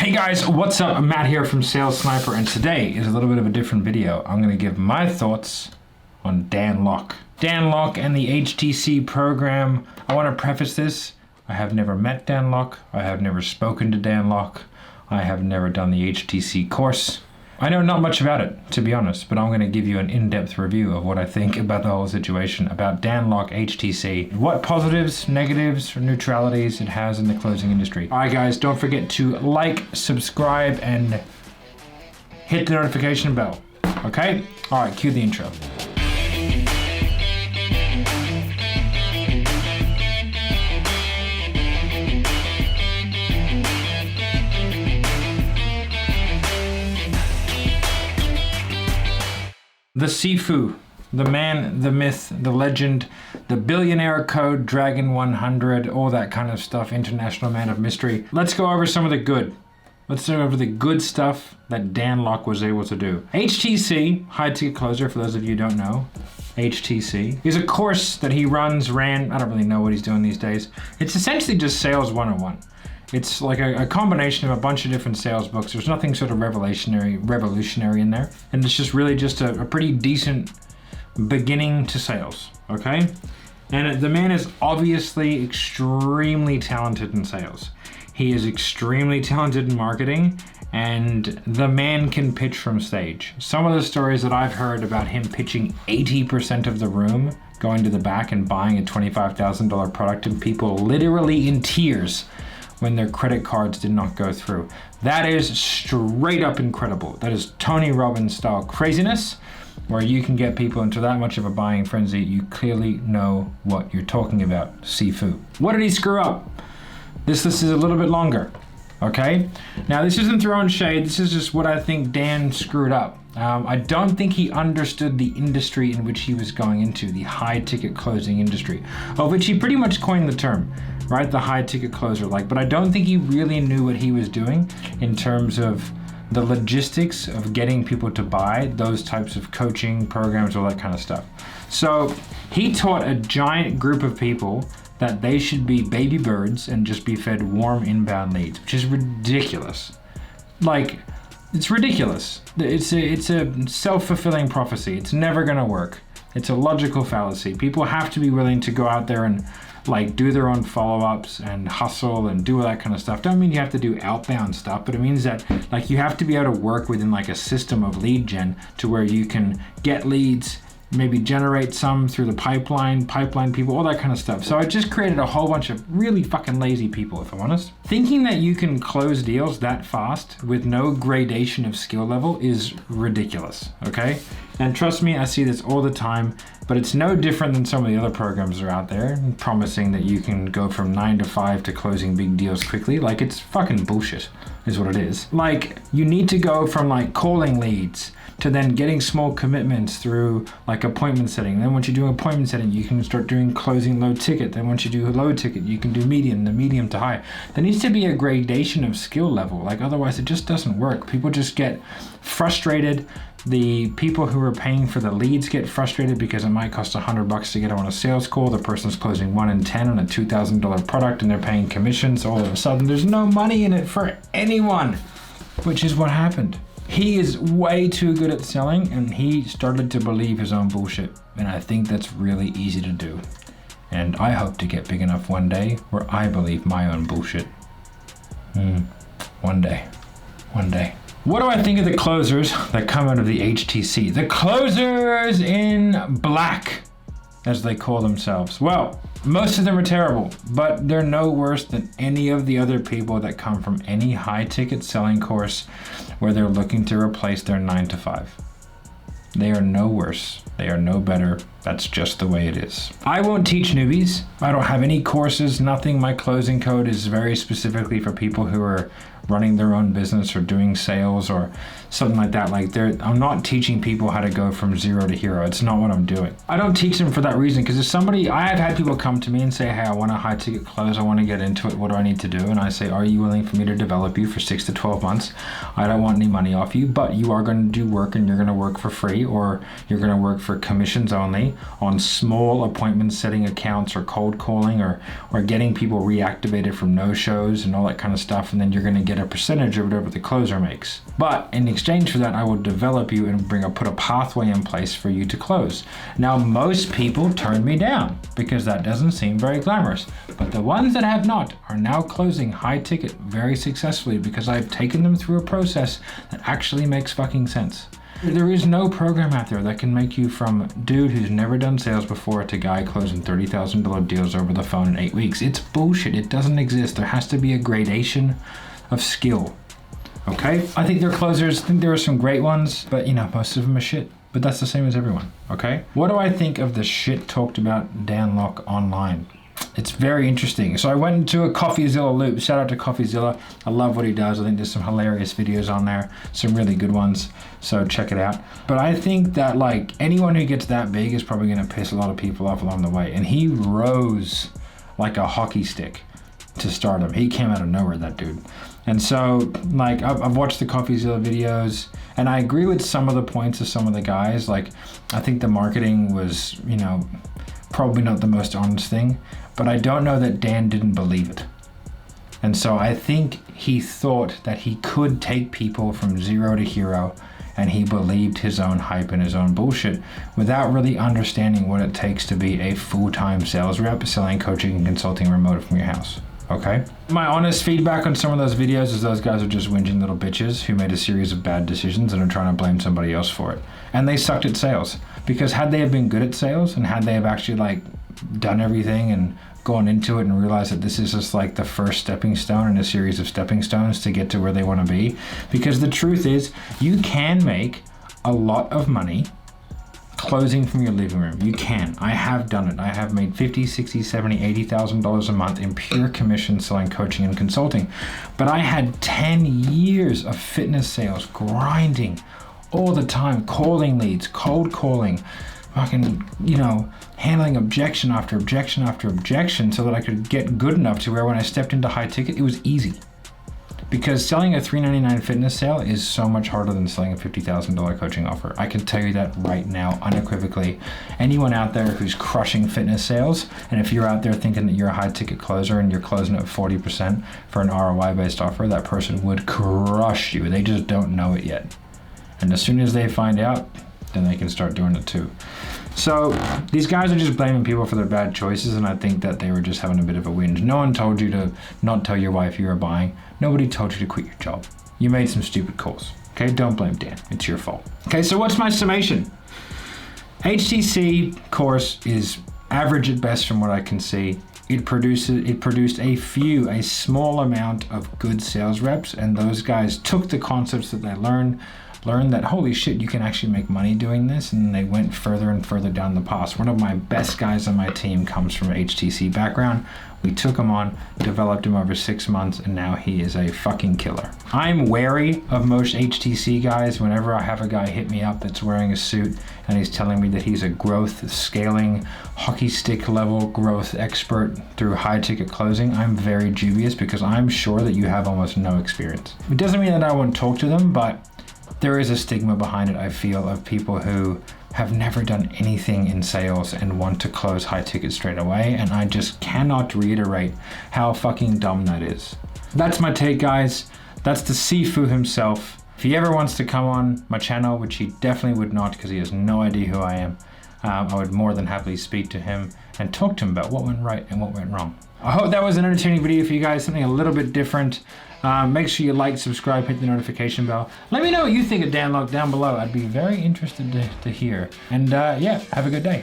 Hey guys, what's up? Matt here from Sales Sniper, and today is a little bit of a different video. I'm going to give my thoughts on Dan Lok. Dan Lok and the HTC program. I want to preface this. I have never met Dan Lok. I have never spoken to Dan Lok. I have never done the HTC course. I know not much about it, to be honest, but I'm going to give you an in-depth review of what I think about the whole situation, about Dan Lok HTC, what positives, negatives, or neutralities it has in the closing industry. All right, guys, don't forget to like, subscribe, and hit the notification bell, okay? All right, cue the intro. The SIFU, the man, the myth, the legend, the billionaire code, Dragon 100, all that kind of stuff, international man of mystery. Let's go over some of the good. Let's go over the good stuff that Dan Lok was able to do. HTC, high ticket closer, for those of you who don't know, HTC, is a course that he ran, I don't really know what he's doing these days. It's essentially just sales 101. It's like a combination of a bunch of different sales books. There's nothing sort of revolutionary in there. And it's just really just a pretty decent beginning to sales, okay? And the man is obviously extremely talented in sales. He is extremely talented in marketing, and the man can pitch from stage. Some of the stories that I've heard about him pitching 80% of the room, going to the back and buying a $25,000 product, and people literally in tears when their credit cards did not go through. That is straight up incredible. That is Tony Robbins style craziness, where you can get people into that much of a buying frenzy. You clearly know what you're talking about, SIFU. What did he screw up? This list is a little bit longer, okay? Now this isn't throwing shade, this is just what I think Dan screwed up. I don't think he understood the industry in which he was going into, the high ticket closing industry, of which he pretty much coined the term, right? The high ticket closer, but I don't think he really knew what he was doing in terms of the logistics of getting people to buy those types of coaching programs, all that kind of stuff. So he taught a giant group of people that they should be baby birds and just be fed warm inbound leads, which is ridiculous. It's ridiculous. It's a self-fulfilling prophecy. It's never gonna work. It's a logical fallacy. People have to be willing to go out there and do their own follow-ups and hustle and do all that kind of stuff. Don't mean you have to do outbound stuff, but it means that you have to be able to work within a system of lead gen to where you can get leads, maybe generate some through the pipeline people, all that kind of stuff. So I just created a whole bunch of really fucking lazy people, if I'm honest. Thinking that you can close deals that fast with no gradation of skill level is ridiculous, okay? And trust me, I see this all the time, but it's no different than some of the other programs that are out there promising that you can go from 9 to 5 to closing big deals quickly. It's fucking bullshit, is what it is. You need to go from calling leads to then getting small commitments through appointment setting. Then once you do appointment setting, you can start doing closing low ticket. Then once you do low ticket, you can do medium, the medium to high. There needs to be a gradation of skill level. Otherwise it just doesn't work. People just get frustrated. The people who are paying for the leads get frustrated because it might cost $100 to get on a sales call. The person's closing 1 in 10 on a $2,000 product and they're paying commissions. All of a sudden there's no money in it for anyone, which is what happened. He is way too good at selling and he started to believe his own bullshit. And I think that's really easy to do. And I hope to get big enough one day where I believe my own bullshit. One day. What do I think of the closers that come out of the HTC? The closers in black, as they call themselves. Well, most of them are terrible, but they're no worse than any of the other people that come from any high ticket selling course where they're looking to replace their 9 to 5. They are no worse. They are no better. That's just the way it is. I won't teach newbies. I don't have any courses, nothing. My closing code is very specifically for people who are running their own business or doing sales or something like that. I'm not teaching people how to go from zero to hero. It's not what I'm doing. I don't teach them for that reason, because I have had people come to me and say, hey, I want a high ticket close. I want to get into it. What do I need to do? And I say, are you willing for me to develop you for 6 to 12 months? I don't want any money off you, but you are going to do work and you're going to work for free, or you're going to work for commissions only on small appointment setting accounts or cold calling or getting people reactivated from no-shows and all that kind of stuff. And then you're going to get get a percentage of whatever the closer makes. But in exchange for that, I will develop you and put a pathway in place for you to close. Now, most people turn me down because that doesn't seem very glamorous. But the ones that have not are now closing high ticket very successfully because I've taken them through a process that actually makes fucking sense. There is no program out there that can make you from dude who's never done sales before to guy closing $30,000 deals over the phone in 8 weeks. It's bullshit. It doesn't exist. There has to be a gradation of skill. Okay? I think they're closers. I think there are some great ones, but you know, most of them are shit. But that's the same as everyone. Okay? What do I think of the shit talked about Dan Lok online? It's very interesting. So I went into a CoffeeZilla loop. Shout out to CoffeeZilla. I love what he does. I think there's some hilarious videos on there, some really good ones. So check it out. But I think that like anyone who gets that big is probably going to piss a lot of people off along the way. And he rose like a hockey stick to stardom. He came out of nowhere, that dude. And so like I've watched the CoffeeZilla videos and I agree with some of the points of some of the guys. Like I think the marketing was, you know, probably not the most honest thing, but I don't know that Dan didn't believe it. And so I think he thought that he could take people from zero to hero, and he believed his own hype and his own bullshit without really understanding what it takes to be a full-time sales rep selling coaching and consulting remote from your house. Okay? My honest feedback on some of those videos is those guys are just whinging little bitches who made a series of bad decisions and are trying to blame somebody else for it. And they sucked at sales. Because had they have been good at sales and had they have actually like done everything and gone into it and realized that this is just like the first stepping stone in a series of stepping stones to get to where they want to be. Because the truth is, you can make a lot of money closing from your living room. You can. I have done it. I have made $50, $60, $70, $80,000 a month in pure commission selling coaching and consulting. But I had 10 years of fitness sales grinding all the time, calling leads, cold calling, fucking, you know, handling objection after objection after objection so that I could get good enough to where when I stepped into high ticket, it was easy. Because selling a $399 fitness sale is so much harder than selling a $50,000 coaching offer. I can tell you that right now, unequivocally. Anyone out there who's crushing fitness sales, and if you're out there thinking that you're a high ticket closer and you're closing at 40% for an ROI based offer, that person would crush you. They just don't know it yet. And as soon as they find out, then they can start doing it too. So these guys are just blaming people for their bad choices, and I think that they were just having a bit of a whinge. No one told you to not tell your wife you were buying. Nobody told you to quit your job. You made some stupid calls. Okay, don't blame Dan. It's your fault. Okay, so what's my summation? HTC course is average at best from what I can see. It produced a small amount of good sales reps, and those guys took the concepts that they learned that holy shit, you can actually make money doing this, and they went further and further down the path. One of my best guys on my team comes from an HTC background. We took him on, developed him over 6 months, and now he is a fucking killer. I'm wary of most HTC guys. Whenever I have a guy hit me up that's wearing a suit and he's telling me that he's a growth scaling, hockey stick level growth expert through high ticket closing, I'm very dubious because I'm sure that you have almost no experience. It doesn't mean that I won't talk to them, but there is a stigma behind it, I feel, of people who have never done anything in sales and want to close high tickets straight away, and I just cannot reiterate how fucking dumb that is. That's my take, guys. That's the SIFU himself. If he ever wants to come on my channel, which he definitely would not because he has no idea who I am, I would more than happily speak to him and talk to him about what went right and what went wrong. I hope that was an entertaining video for you guys, something a little bit different. Make sure you like, subscribe, hit the notification bell. Let me know what you think of Dan Lok down below. I'd be very interested to hear. And yeah, have a good day.